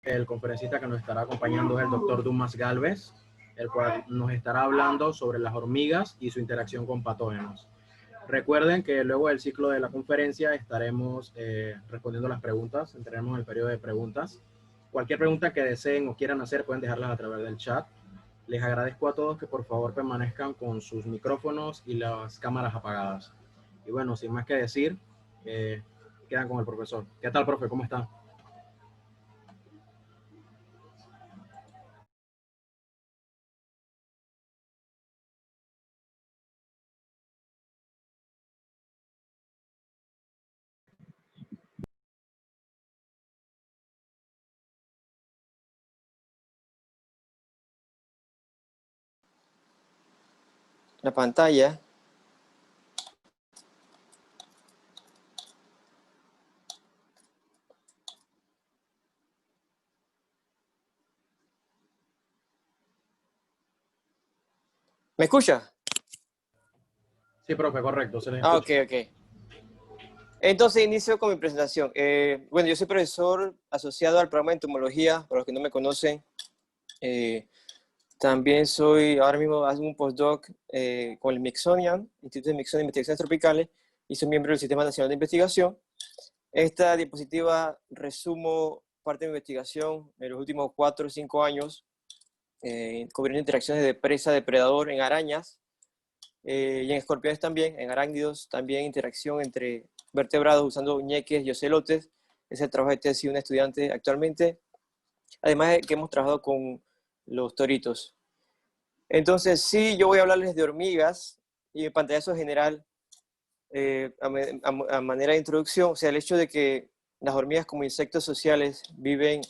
El conferencista que nos estará acompañando es el doctor Dumas Galvez, el cual nos estará hablando sobre las hormigas y su interacción con patógenos. Recuerden que luego del ciclo de la conferencia estaremos respondiendo las preguntas, entraremos en el periodo de preguntas. Cualquier pregunta que deseen o quieran hacer pueden dejarlas a través del chat. Les agradezco a todos que por favor permanezcan con sus micrófonos y las cámaras apagadas. Y bueno, sin más que decir, quedan con el profesor. ¿Qué tal, profe? ¿Cómo está? La pantalla. ¿Me escucha? Sí, profe, correcto, se les Ok, escucha. ok. Entonces inicio con mi presentación. Bueno, yo soy profesor asociado al programa de entomología, para los que no me conocen. También soy, ahora mismo hago un postdoc con el Smithsonian, Instituto de Smithsonian de Investigaciones Tropicales, y soy miembro del Sistema Nacional de Investigación. Esta diapositiva resumo parte de mi investigación en los últimos 4 o 5 años, cubriendo interacciones de presa-depredador en arañas, y en escorpiones también, en arácnidos, también interacción entre vertebrados usando ñeques y ocelotes. Es el trabajo de tesis de un estudiante actualmente. Además de que hemos trabajado con los toritos. Entonces, sí, yo voy a hablarles de hormigas y el pantallazo general a manera de introducción. O sea, el hecho de que las hormigas como insectos sociales viven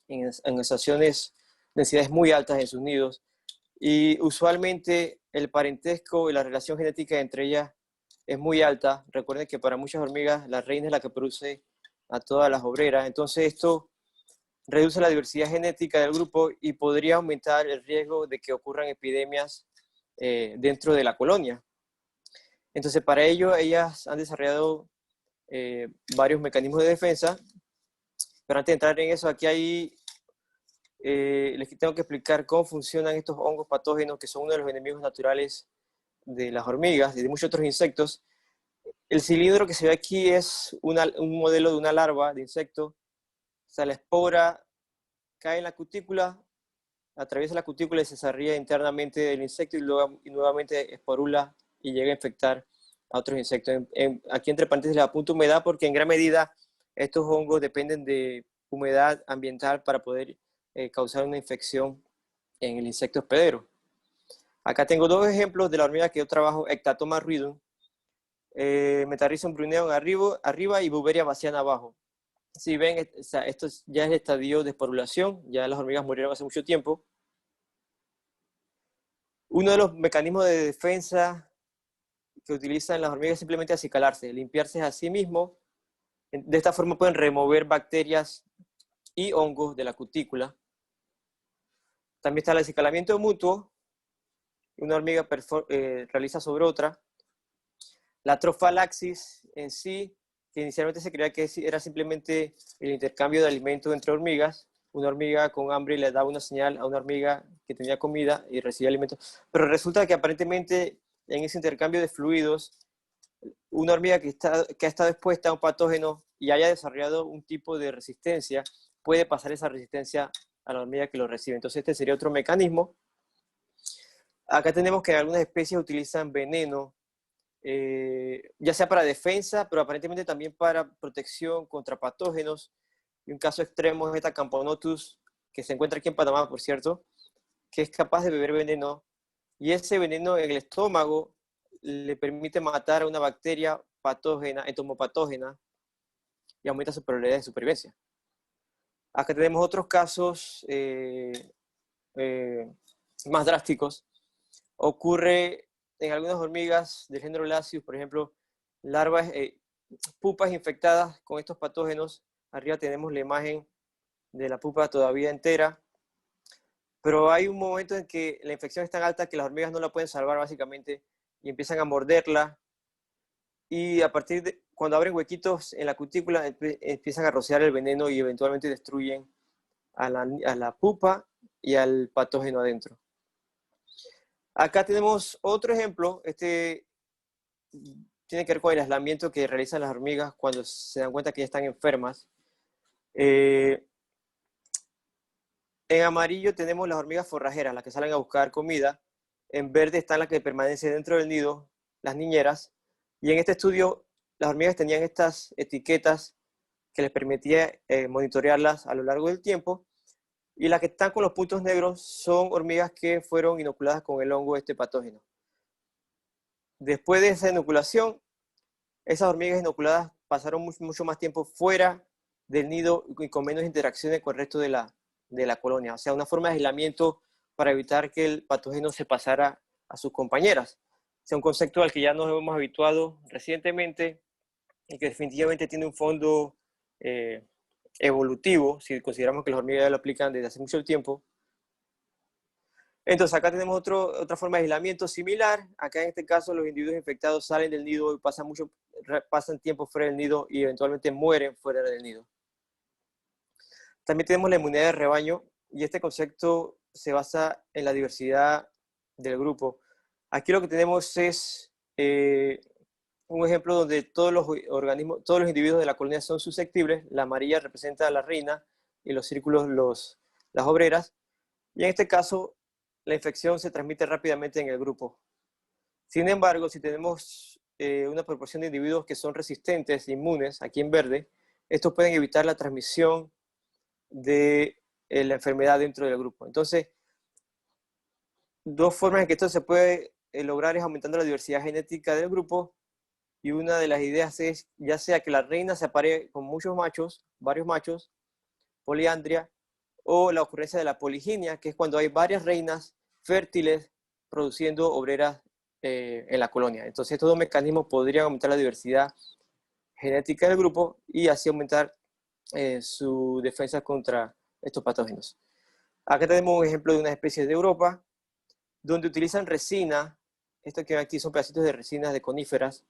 en estaciones, densidades muy altas en sus nidos, y usualmente el parentesco y la relación genética entre ellas es muy alta. Recuerden que para muchas hormigas la reina es la que produce a todas las obreras. Entonces esto reduce la diversidad genética del grupo y podría aumentar el riesgo de que ocurran epidemias dentro de la colonia. Entonces para ello ellas han desarrollado varios mecanismos de defensa. Pero antes de entrar en eso, aquí hay les tengo que explicar cómo funcionan estos hongos patógenos que son uno de los enemigos naturales de las hormigas y de muchos otros insectos. El cilindro que se ve aquí es un modelo de una larva de insecto. O sea, la espora cae en la cutícula, atraviesa la cutícula y se desarrolla internamente del insecto y luego y nuevamente esporula y llega a infectar a otros insectos. Aquí entre paréntesis le apunto humedad porque en gran medida estos hongos dependen de humedad ambiental para poder causar una infección en el insecto hospedero. Acá tengo 2 ejemplos de la hormiga que yo trabajo, Ectatoma ruidum, Metarrhizum bruneum arriba y Beauveria baciana abajo. Si ven, esto ya es el estadio de esporulación, ya las hormigas murieron hace mucho tiempo. Uno de los mecanismos de defensa que utilizan las hormigas es simplemente acicalarse, limpiarse a sí mismos. De esta forma pueden remover bacterias y hongos de la cutícula. También está el acicalamiento mutuo. Una hormiga realiza sobre otra. La trofalaxis en sí, que inicialmente se creía que era simplemente el intercambio de alimentos entre hormigas. Una hormiga con hambre le daba una señal a una hormiga que tenía comida y recibía alimentos. Pero resulta que aparentemente en ese intercambio de fluidos, una hormiga que ha estado expuesta a un patógeno y haya desarrollado un tipo de resistencia, puede pasar esa resistencia a la hormiga que lo recibe. Entonces este sería otro mecanismo. Acá tenemos que algunas especies utilizan veneno, ya sea para defensa, pero aparentemente también para protección contra patógenos. Y un caso extremo es esta Camponotus, que se encuentra aquí en Panamá, por cierto, que es capaz de beber veneno, y ese veneno en el estómago le permite matar a una bacteria patógena, entomopatógena, y aumenta su probabilidad de supervivencia. Acá tenemos otros casos más drásticos. Ocurre en algunas hormigas del género Lasius, por ejemplo, larvas, pupas infectadas con estos patógenos. Arriba tenemos la imagen de la pupa todavía entera, pero hay un momento en que la infección es tan alta que las hormigas no la pueden salvar básicamente y empiezan a morderla, y a partir de cuando abren huequitos en la cutícula empiezan a rociar el veneno y eventualmente destruyen a la pupa y al patógeno adentro. Acá tenemos otro ejemplo. Este tiene que ver con el aislamiento que realizan las hormigas cuando se dan cuenta que ya están enfermas. En amarillo tenemos las hormigas forrajeras, las que salen a buscar comida. En verde están las que permanecen dentro del nido, las niñeras. Y en este estudio, las hormigas tenían estas etiquetas que les permitía monitorearlas a lo largo del tiempo. Y las que están con los puntos negros son hormigas que fueron inoculadas con el hongo este patógeno. Después de esa inoculación, esas hormigas inoculadas pasaron mucho más tiempo fuera del nido y con menos interacciones con el resto de la colonia. O sea, una forma de aislamiento para evitar que el patógeno se pasara a sus compañeras. O sea, un concepto al que ya nos hemos habituado recientemente y que definitivamente tiene un fondo evolutivo, si consideramos que las hormigas ya lo aplican desde hace mucho tiempo. Entonces acá tenemos otra forma de aislamiento similar. Acá en este caso los individuos infectados salen del nido y pasan tiempo fuera del nido y eventualmente mueren fuera del nido. También tenemos la inmunidad de rebaño y este concepto se basa en la diversidad del grupo. Aquí lo que tenemos es un ejemplo donde todos los individuos de la colonia son susceptibles. La amarilla representa a la reina y los círculos las obreras. Y en este caso, la infección se transmite rápidamente en el grupo. Sin embargo, si tenemos una proporción de individuos que son resistentes, inmunes, aquí en verde, estos pueden evitar la transmisión de la enfermedad dentro del grupo. Entonces, dos formas en que esto se puede lograr es aumentando la diversidad genética del grupo, y una de las ideas es ya sea que la reina se apare con muchos machos, varios machos, poliandria, o la ocurrencia de la poliginia, que es cuando hay varias reinas fértiles produciendo obreras en la colonia. Entonces estos dos mecanismos podrían aumentar la diversidad genética del grupo y así aumentar su defensa contra estos patógenos. Acá tenemos un ejemplo de una especie de Europa, donde utilizan resina. Esto que aquí son pedacitos de resinas de coníferas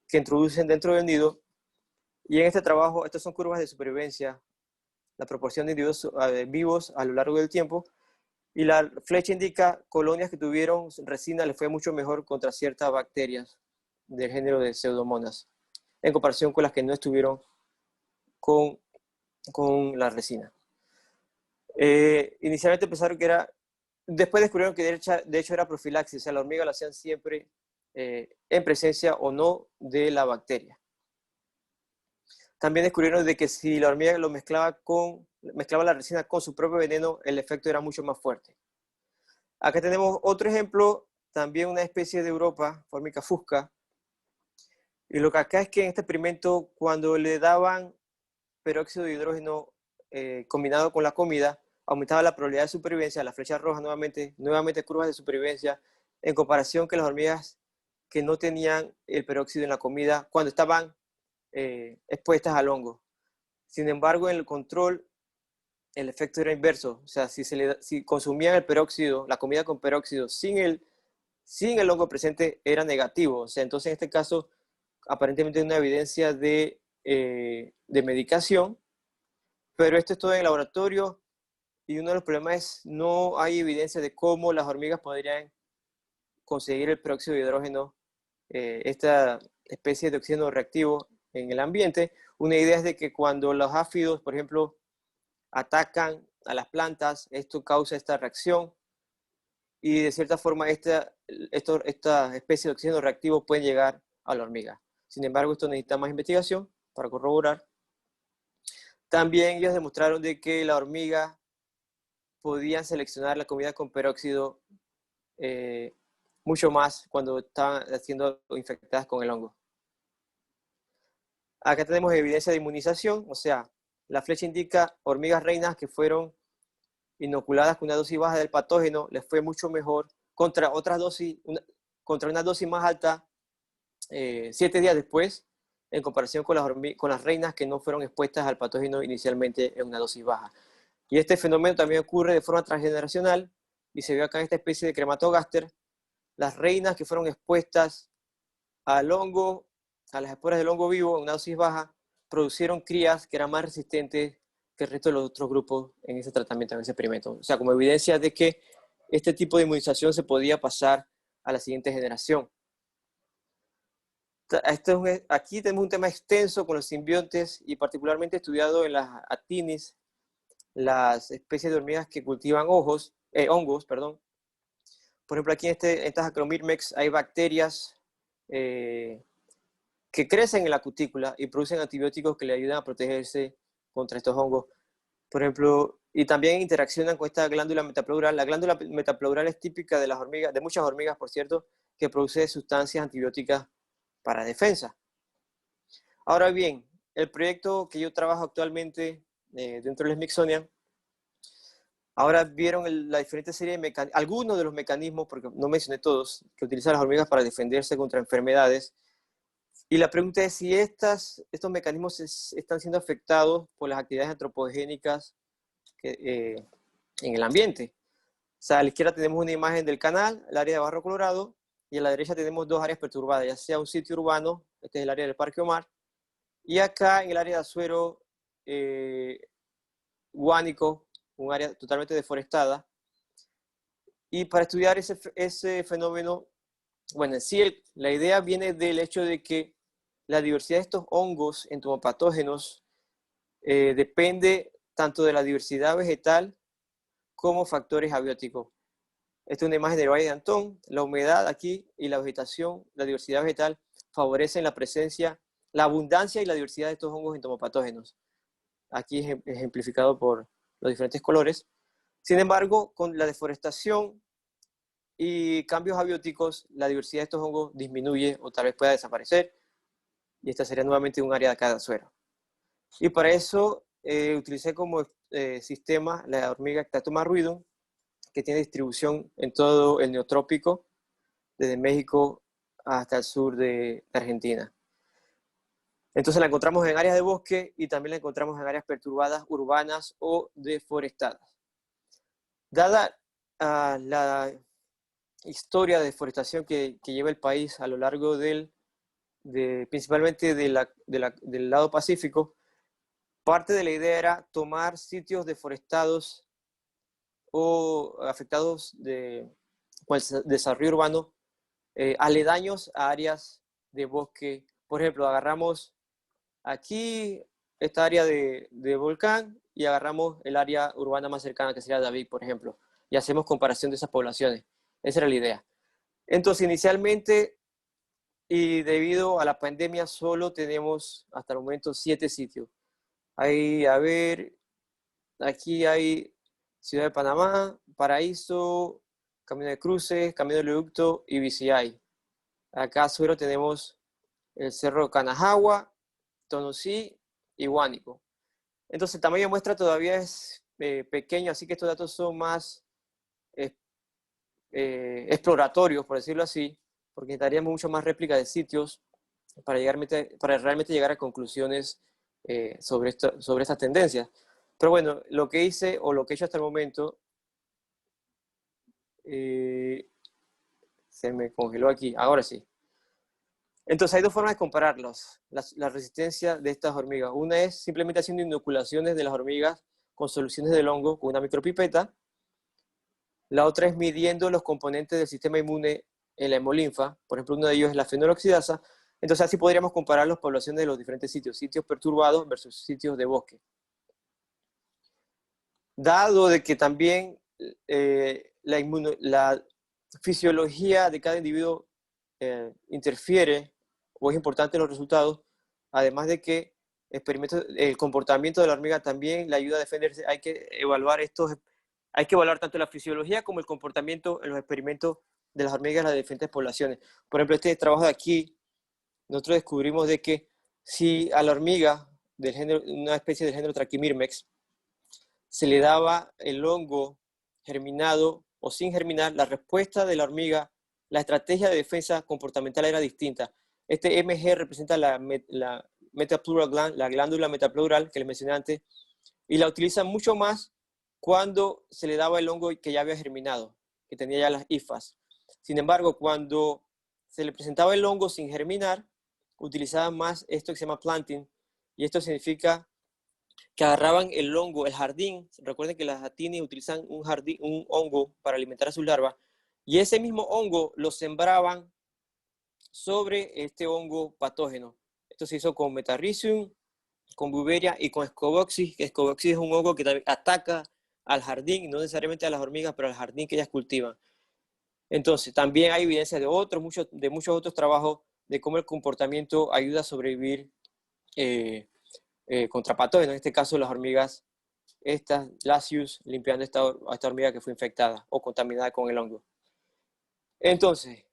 que introducen dentro del nido. Y en este trabajo, estas son curvas de supervivencia, la proporción de individuos vivos a lo largo del tiempo. Y la flecha indica colonias que tuvieron resina, les fue mucho mejor contra ciertas bacterias del género de Pseudomonas, en comparación con las que no estuvieron con la resina. Inicialmente pensaron que era, después descubrieron que de hecho era profilaxis, o sea, la hormiga la hacían siempre en presencia o no de la bacteria. También descubrieron de que si la hormiga lo mezclaba la resina con su propio veneno, el efecto era mucho más fuerte. Acá tenemos otro ejemplo, también una especie de Europa, Formica fusca. Y lo que acá es que en este experimento, cuando le daban peróxido de hidrógeno combinado con la comida, aumentaba la probabilidad de supervivencia. La flecha roja nuevamente curvas de supervivencia en comparación con las hormigas que no tenían el peróxido en la comida cuando estaban expuestas al hongo. Sin embargo, en el control, el efecto era inverso. O sea, si consumían el peróxido, la comida con peróxido sin el hongo presente, era negativo. O sea, entonces en este caso, aparentemente hay una evidencia de medicación, pero esto es todo en el laboratorio y uno de los problemas es no hay evidencia de cómo las hormigas podrían conseguir el peróxido de hidrógeno, esta especie de oxígeno reactivo en el ambiente. Una idea es de que cuando los áfidos, por ejemplo, atacan a las plantas, esto causa esta reacción y de cierta forma esta especie de oxígeno reactivo puede llegar a la hormiga. Sin embargo, esto necesita más investigación para corroborar. También ellos demostraron de que la hormiga podían seleccionar la comida con peróxido mucho más cuando estaban siendo infectadas con el hongo. Acá tenemos evidencia de inmunización, o sea, la flecha indica hormigas reinas que fueron inoculadas con una dosis baja del patógeno, les fue mucho mejor contra otras dosis, contra una dosis más alta 7 días después, en comparación con las reinas que no fueron expuestas al patógeno inicialmente en una dosis baja. Y este fenómeno también ocurre de forma transgeneracional y se ve acá en esta especie de Crematogaster. Las reinas que fueron expuestas al hongo, a las esporas del hongo vivo en una dosis baja, producieron crías que eran más resistentes que el resto de los otros grupos en ese tratamiento, en ese experimento. O sea, como evidencia de que este tipo de inmunización se podía pasar a la siguiente generación. Aquí tenemos un tema extenso con los simbiontes y particularmente estudiado en las actinis, las especies de hormigas que cultivan hongos. Por ejemplo, aquí en estas Acromirmex hay bacterias que crecen en la cutícula y producen antibióticos que le ayudan a protegerse contra estos hongos. Por ejemplo, y también interaccionan con esta glándula metapleural. La glándula metapleural es típica de las hormigas, de muchas hormigas, por cierto, que produce sustancias antibióticas para defensa. Ahora bien, el proyecto que yo trabajo actualmente dentro del Smithsonian, ahora vieron la diferente serie de mecanismos, algunos de los mecanismos, porque no mencioné todos, que utilizan las hormigas para defenderse contra enfermedades. Y la pregunta es si estos mecanismos están siendo afectados por las actividades antropogénicas en el ambiente. O sea, a la izquierda tenemos una imagen del canal, el área de Barro Colorado, y a la derecha tenemos dos áreas perturbadas, ya sea un sitio urbano, este es el área del Parque Omar, y acá en el área de Azuero Guánico, un área totalmente deforestada. Y para estudiar ese fenómeno, bueno, sí, la idea viene del hecho de que la diversidad de estos hongos entomopatógenos depende tanto de la diversidad vegetal como factores abióticos. Esta es una imagen del Valle de Antón. La humedad aquí y la vegetación, la diversidad vegetal, favorecen la presencia, la abundancia y la diversidad de estos hongos entomopatógenos. Aquí ejemplificado por los diferentes colores. Sin embargo, con la deforestación y cambios abióticos, la diversidad de estos hongos disminuye o tal vez pueda desaparecer. Y esta sería nuevamente un área de acá de Azuero. Y para eso utilicé como sistema la hormiga Ctactoma ruidum, que tiene distribución en todo el neotrópico, desde México hasta el sur de Argentina. Entonces la encontramos en áreas de bosque y también la encontramos en áreas perturbadas, urbanas o deforestadas. Dada la historia de deforestación que lleva el país a lo largo principalmente del lado Pacífico, parte de la idea era tomar sitios deforestados o afectados por el desarrollo urbano, aledaños a áreas de bosque. Por ejemplo, agarramos aquí esta área de volcán y agarramos el área urbana más cercana, que sería David, por ejemplo, y hacemos comparación de esas poblaciones. Esa era la idea. Entonces, inicialmente, y debido a la pandemia, solo tenemos hasta el momento 7 sitios. Hay, a ver, aquí hay Ciudad de Panamá, Paraíso, Camino de Cruces, Camino del Oleoducto y BCI. Acá Azuero tenemos el Cerro Canajagua, Tonosí y Huánico. Entonces el tamaño de muestra todavía es pequeño, así que estos datos son más exploratorios, por decirlo así, porque necesitaríamos mucho más réplica de sitios para realmente llegar a conclusiones sobre estas tendencias. Pero bueno, lo que hice o lo que he hecho hasta el momento, se me congeló aquí, ahora sí. Entonces hay dos formas de compararlos, la resistencia de estas hormigas. Una es simplemente haciendo inoculaciones de las hormigas con soluciones del hongo con una micropipeta. La otra es midiendo los componentes del sistema inmune en la hemolinfa. Por ejemplo, uno de ellos es la fenoloxidasa. Entonces así podríamos comparar las poblaciones de los diferentes sitios perturbados versus sitios de bosque. Dado de que también la fisiología de cada individuo interfiere o es importante en los resultados, además de que el comportamiento de la hormiga también le ayuda a defenderse, hay que evaluar tanto la fisiología como el comportamiento en los experimentos de las hormigas en las diferentes poblaciones. Por ejemplo, este trabajo de aquí, nosotros descubrimos de que si a la hormiga una especie del género Trachymirmex se le daba el hongo germinado o sin germinar, la respuesta de la hormiga, la estrategia de defensa comportamental era distinta. Este MG representa la metapleural gland, la glándula metapleural que les mencioné antes, y la utilizan mucho más cuando se le daba el hongo que ya había germinado, que tenía ya las hifas. Sin embargo, cuando se le presentaba el hongo sin germinar, utilizaban más esto que se llama planting, y esto significa que agarraban el hongo, el jardín. Recuerden que las actinias utilizan un hongo para alimentar a sus larvas, y ese mismo hongo lo sembraban sobre este hongo patógeno. Esto se hizo con Metarrhizium, con Beauveria y con Scoboxys, que Scoboxys es un hongo que ataca al jardín, no necesariamente a las hormigas, pero al jardín que ellas cultivan. Entonces, también hay evidencia de muchos otros trabajos de cómo el comportamiento ayuda a sobrevivir contra patógenos, en este caso las hormigas, estas Lasius, limpiando a esta hormiga que fue infectada o contaminada con el hongo. Entonces,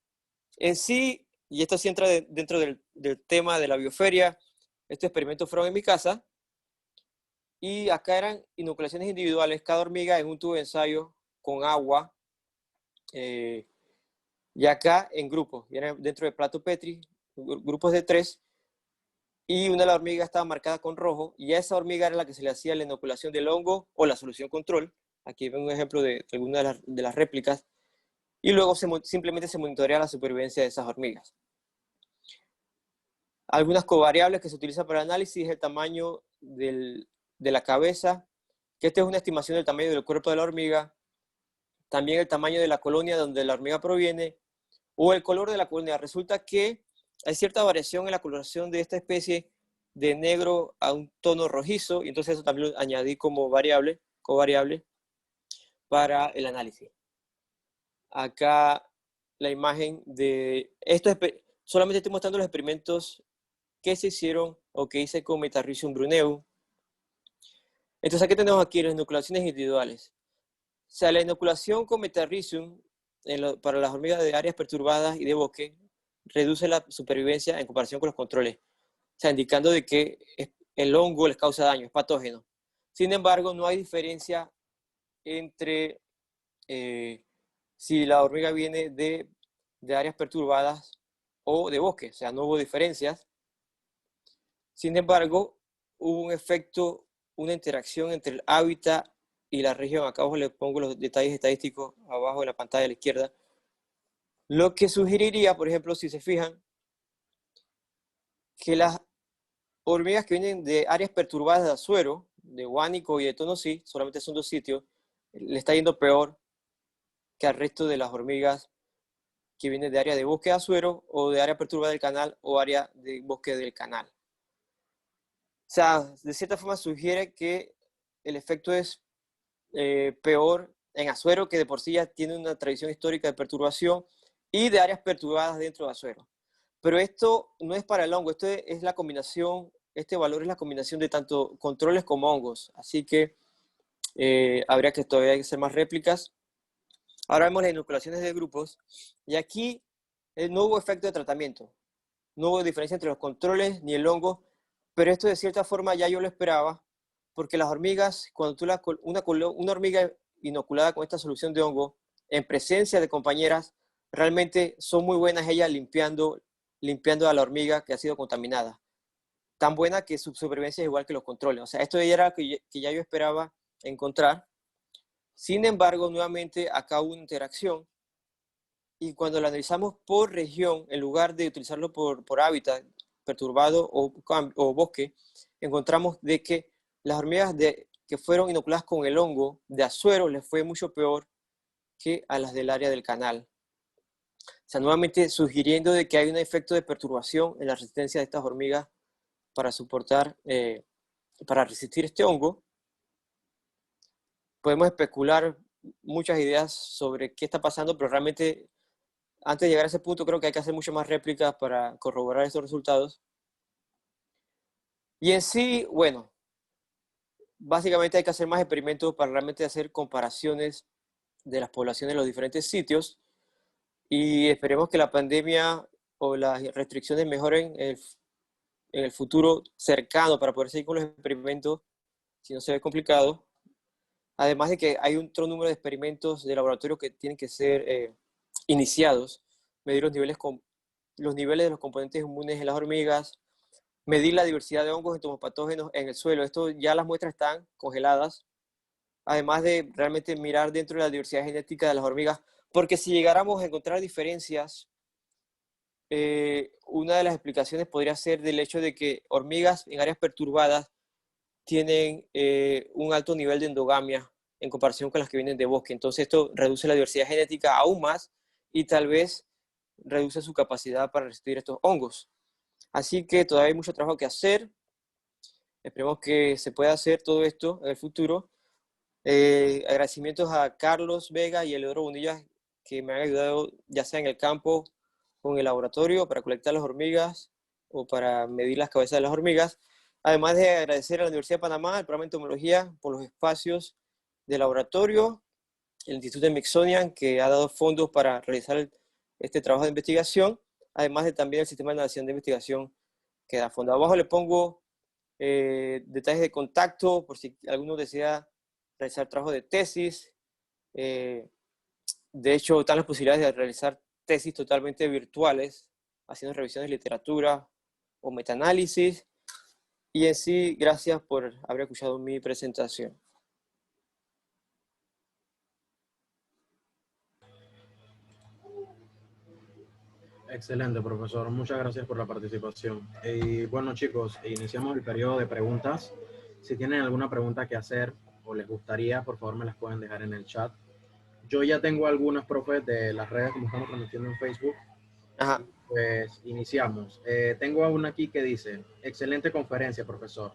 en sí, y esto sí entra dentro del tema de la bioferia, estos experimentos fueron en mi casa, y acá eran inoculaciones individuales, cada hormiga en un tubo de ensayo con agua, y acá en grupos, y eran dentro de plato Petri, grupos de 3, y una de las hormigas estaba marcada con rojo, y a esa hormiga era la que se le hacía la inoculación del hongo o la solución control. Aquí ven un ejemplo de alguna de las réplicas, y luego simplemente se monitorea la supervivencia de esas hormigas. Algunas covariables que se utilizan para el análisis es el tamaño de la cabeza, que esta es una estimación del tamaño del cuerpo de la hormiga, también el tamaño de la colonia donde la hormiga proviene, o el color de la colonia. Resulta que hay cierta variación en la coloración de esta especie de negro a un tono rojizo, y entonces eso también lo añadí como covariable para el análisis. Acá la imagen de esto, solamente estoy mostrando los experimentos que se hicieron o que hice con Metarrhizium bruneum. Entonces aquí tenemos aquí las inoculaciones individuales. O sea, la inoculación con Metarrhizium para las hormigas de áreas perturbadas y de bosque reduce la supervivencia en comparación con los controles. O sea, indicando de que el hongo les causa daño, es patógeno. Sin embargo, no hay diferencia entre si la hormiga viene de áreas perturbadas o de bosque. O sea, no hubo diferencias. Sin embargo, hubo un efecto, una interacción entre el hábitat y la región. Acá abajo les pongo los detalles estadísticos abajo de la pantalla a la izquierda. Lo que sugeriría, por ejemplo, si se fijan, que las hormigas que vienen de áreas perturbadas de Azuero, de Huánico y de Tonosí, solamente son 2 sitios, le está yendo peor que al resto de las hormigas que vienen de área de bosque de Azuero o de área perturbada del canal o área de bosque del canal. O sea, de cierta forma sugiere que el efecto es peor en Azuero, que de por sí ya tiene una tradición histórica de perturbación, y de áreas perturbadas dentro de Azuero. Pero esto no es para el hongo, esto es la combinación, este valor es la combinación de tanto controles como hongos. Así que habría que todavía hacer más réplicas. Ahora vemos las inoculaciones de grupos, y aquí no hubo efecto de tratamiento, no hubo diferencia entre los controles ni el hongo, pero esto de cierta forma ya yo lo esperaba, porque las hormigas, cuando una hormiga inoculada con esta solución de hongo, en presencia de compañeras, realmente son muy buenas ellas limpiando a la hormiga que ha sido contaminada. Tan buena que su supervivencia es igual que los controles. O sea, esto ya era lo que ya yo esperaba encontrar. Sin embargo, nuevamente acá hubo una interacción, y cuando lo analizamos por región, en lugar de utilizarlo por hábitat perturbado o bosque, encontramos de que las hormigas que fueron inoculadas con el hongo de Azuero les fue mucho peor que a las del área del canal. O sea, nuevamente sugiriendo de que hay un efecto de perturbación en la resistencia de estas hormigas para para resistir este hongo. Podemos especular muchas ideas sobre qué está pasando, pero realmente antes de llegar a ese punto creo que hay que hacer muchas más réplicas para corroborar estos resultados. Y en sí, bueno, básicamente hay que hacer más experimentos para realmente hacer comparaciones de las poblaciones en los diferentes sitios, y esperemos que la pandemia o las restricciones mejoren en el futuro cercano para poder seguir con los experimentos, si no se ve complicado. Además de que hay otro número de experimentos de laboratorio que tienen que ser iniciados, medir los niveles de los componentes inmunes en las hormigas, medir la diversidad de hongos entomopatógenos en el suelo. Esto ya las muestras están congeladas, además de realmente mirar dentro de la diversidad genética de las hormigas, porque si llegáramos a encontrar diferencias, una de las explicaciones podría ser del hecho de que hormigas en áreas perturbadas tienen un alto nivel de endogamia en comparación con las que vienen de bosque. Entonces esto reduce la diversidad genética aún más y tal vez reduce su capacidad para resistir estos hongos. Así que todavía hay mucho trabajo que hacer. Esperemos que se pueda hacer todo esto en el futuro. Agradecimientos a Carlos Vega y Eleodoro Bonilla que me han ayudado ya sea en el campo o en el laboratorio para colectar las hormigas o para medir las cabezas de las hormigas. Además de agradecer a la Universidad de Panamá, el programa de entomología, por los espacios de laboratorio, el Instituto de Smithsonian, que ha dado fondos para realizar este trabajo de investigación, además de también el Sistema Nacional de Investigación que da fondo. Abajo le pongo detalles de contacto por si alguno desea realizar trabajo de tesis. De hecho, están las posibilidades de realizar tesis totalmente virtuales, haciendo revisiones de literatura o metaanálisis. Y en sí, gracias por haber escuchado mi presentación. Excelente, profesor. Muchas gracias por la participación. Y bueno, chicos, iniciamos el periodo de preguntas. Si tienen alguna pregunta que hacer o les gustaría, por favor me las pueden dejar en el chat. Yo ya tengo algunas, profes, de las redes como estamos transmitiendo en Facebook. Ajá. Pues iniciamos. Tengo una aquí que dice, excelente conferencia, profesor.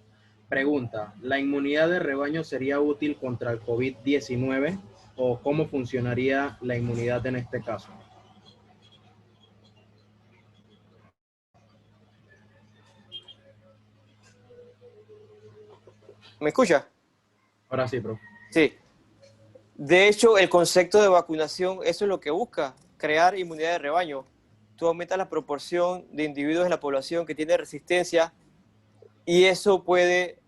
Pregunta, ¿la inmunidad de rebaño sería útil contra el COVID-19 o cómo funcionaría la inmunidad en este caso? ¿Me escucha? Ahora sí, profe. Sí. De hecho, el concepto de vacunación, eso es lo que busca, crear inmunidad de rebaño. Tú aumentas la proporción de individuos en la población que tiene resistencia y eso puede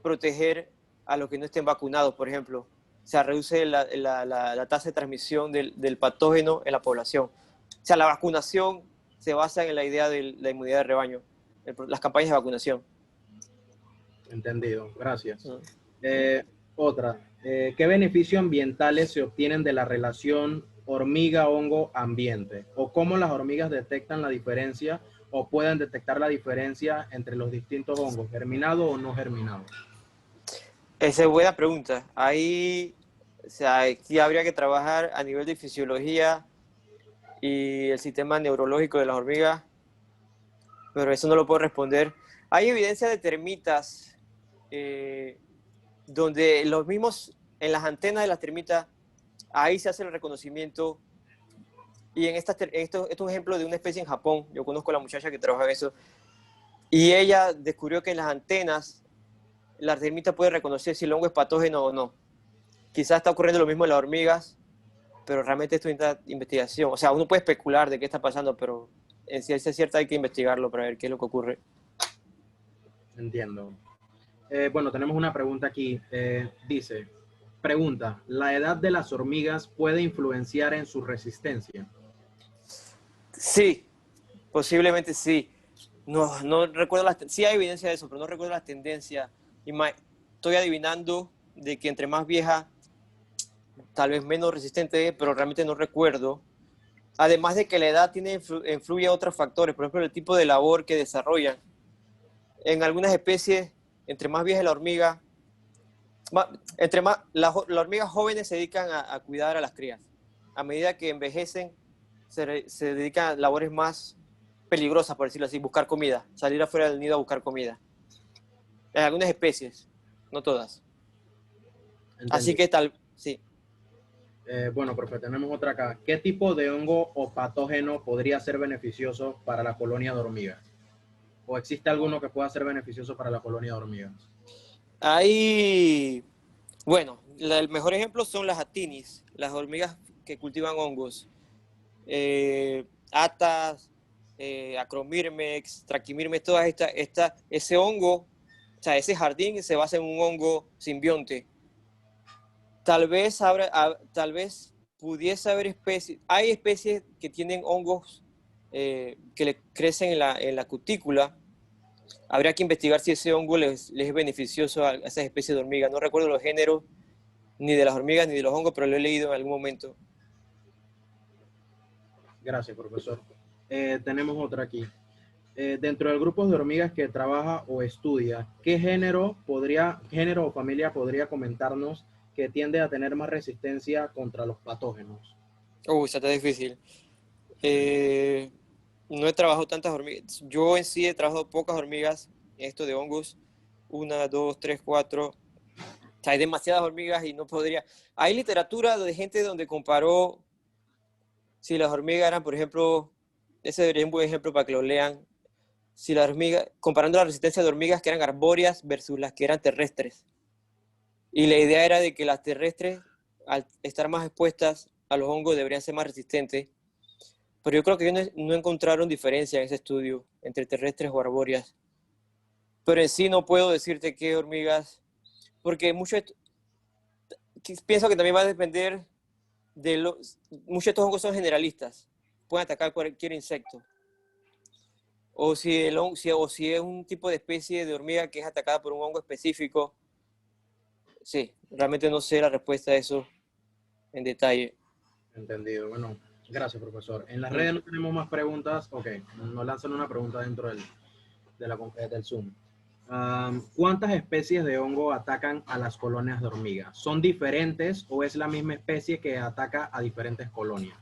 proteger a los que no estén vacunados, por ejemplo. O sea, reduce la tasa de transmisión del patógeno en la población. O sea, la vacunación se basa en la idea de la inmunidad de rebaño, las campañas de vacunación. Entendido, gracias. Otra, ¿qué beneficios ambientales se obtienen de la relación hormiga-hongo-ambiente? ¿O cómo las hormigas detectan la diferencia o pueden detectar la diferencia entre los distintos hongos, germinados o no germinados? Esa es buena pregunta. Ahí, o sea, aquí habría que trabajar a nivel de fisiología y el sistema neurológico de las hormigas, pero eso no lo puedo responder. Hay evidencia de termitas donde los mismos, en las antenas de las termitas, ahí se hace el reconocimiento. Y esto es un ejemplo de una especie en Japón. Yo conozco a la muchacha que trabaja en eso. Y ella descubrió que en las antenas la termita puede reconocer si el hongo es patógeno o no. Quizás está ocurriendo lo mismo en las hormigas, pero realmente esto es investigación. O sea, uno puede especular de qué está pasando, pero en ciencia cierta hay que investigarlo para ver qué es lo que ocurre. Entiendo. Bueno, tenemos una pregunta aquí. Dice, pregunta, ¿la edad de las hormigas puede influenciar en su resistencia? Sí, posiblemente sí. No recuerdo sí hay evidencia de eso, pero no recuerdo las tendencias. Estoy adivinando de que entre más vieja, tal vez menos resistente, pero realmente no recuerdo. Además de que la edad influye a otros factores, por ejemplo, el tipo de labor que desarrollan. En algunas especies, entre más vieja la hormiga, las hormigas jóvenes se dedican a cuidar a las crías. A medida que envejecen, se dedican a labores más peligrosas, por decirlo así, buscar comida, salir afuera del nido a buscar comida. En algunas especies, no todas. Entendido. Así que sí. Bueno, profe, tenemos otra acá. ¿Qué tipo de hongo o patógeno podría ser beneficioso para la colonia de hormigas? ¿O existe alguno que pueda ser beneficioso para la colonia de hormigas? Bueno, el mejor ejemplo son las actinis, las hormigas que cultivan hongos. Atas, Acromirmex, Trachimirmex, ese hongo, o sea, ese jardín se basa en un hongo simbionte. Tal vez pudiese haber especies, hay especies que tienen hongos que le crecen en la cutícula. Habría que investigar si ese hongo les es beneficioso a esas especies de hormigas. No recuerdo los géneros ni de las hormigas ni de los hongos, pero lo he leído en algún momento. Gracias, profesor. Tenemos otra aquí. dentro del grupo de hormigas que trabaja o estudia, ¿qué género o familia podría comentarnos que tiende a tener más resistencia contra los patógenos? Uy, está difícil. Eh, no he trabajado tantas hormigas. Yo en sí he trabajado pocas hormigas en esto de hongos. Una, dos, tres, cuatro. O sea, hay demasiadas hormigas y no podría. Hay literatura de gente donde comparó si las hormigas eran, por ejemplo, ese sería un buen ejemplo para que lo lean. Si las hormigas, comparando la resistencia de hormigas que eran arbóreas versus las que eran terrestres. Y la idea era de que las terrestres, al estar más expuestas a los hongos, deberían ser más resistentes. Pero yo creo que no encontraron diferencia en ese estudio entre terrestres o arbóreas. Pero en sí no puedo decirte qué hormigas, porque pienso que también va a depender de muchos de estos hongos son generalistas, pueden atacar cualquier insecto. O si es un tipo de especie de hormiga que es atacada por un hongo específico. Sí, realmente no sé la respuesta a eso en detalle. Entendido. Bueno, gracias, profesor. En las redes no tenemos más preguntas. Ok, nos lanzan una pregunta dentro del Zoom. ¿Cuántas especies de hongo atacan a las colonias de hormigas? ¿Son diferentes o es la misma especie que ataca a diferentes colonias?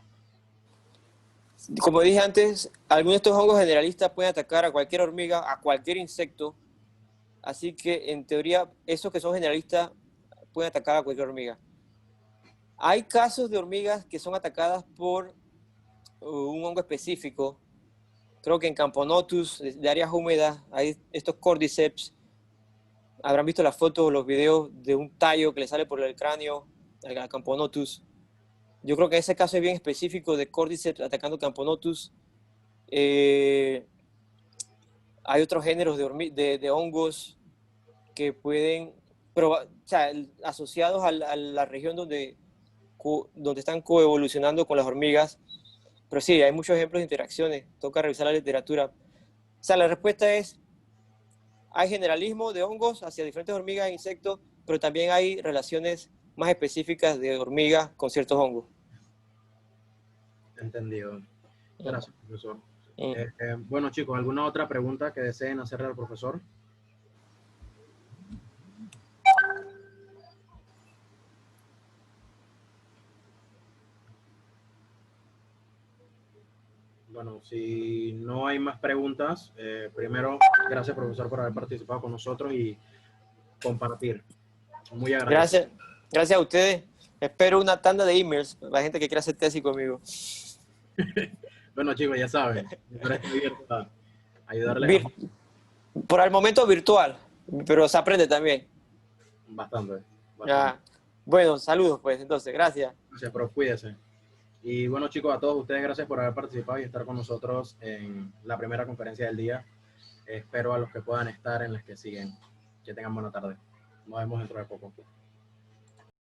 Como dije antes, algunos de estos hongos generalistas pueden atacar a cualquier hormiga, a cualquier insecto. Así que, en teoría, esos que son generalistas pueden atacar a cualquier hormiga. Hay casos de hormigas que son atacadas por un hongo específico. Creo que en Camponotus, de áreas húmedas, hay estos cordyceps. Habrán visto las fotos o los videos de un tallo que le sale por el cráneo al Camponotus. Yo creo que ese caso es bien específico de cordyceps atacando Camponotus. Hay otros géneros de hongos que pueden, o sea, asociados a la región donde están coevolucionando con las hormigas. Pero sí, hay muchos ejemplos de interacciones. Toca revisar la literatura. O sea, la respuesta es, hay generalismo de hongos hacia diferentes hormigas e insectos, pero también hay relaciones más específicas de hormigas con ciertos hongos. Entendido. Gracias, profesor. Mm. Bueno, chicos, ¿alguna otra pregunta que deseen hacerle al profesor? Bueno, si no hay más preguntas, primero, gracias, profesor, por haber participado con nosotros y compartir. Muy agradecido. Gracias a ustedes. Espero una tanda de emails para la gente que quiera hacer tesis conmigo. Bueno, chicos, ya saben, estoy abierto a ayudarles Por el momento virtual, pero se aprende también. bastante. Ya. Bueno, saludos pues, entonces, gracias. Gracias, pero cuídese. Y bueno, chicos, a todos ustedes, gracias por haber participado y estar con nosotros en la primera conferencia del día. Espero a los que puedan estar en las que siguen. Que tengan buena tarde. Nos vemos dentro de poco.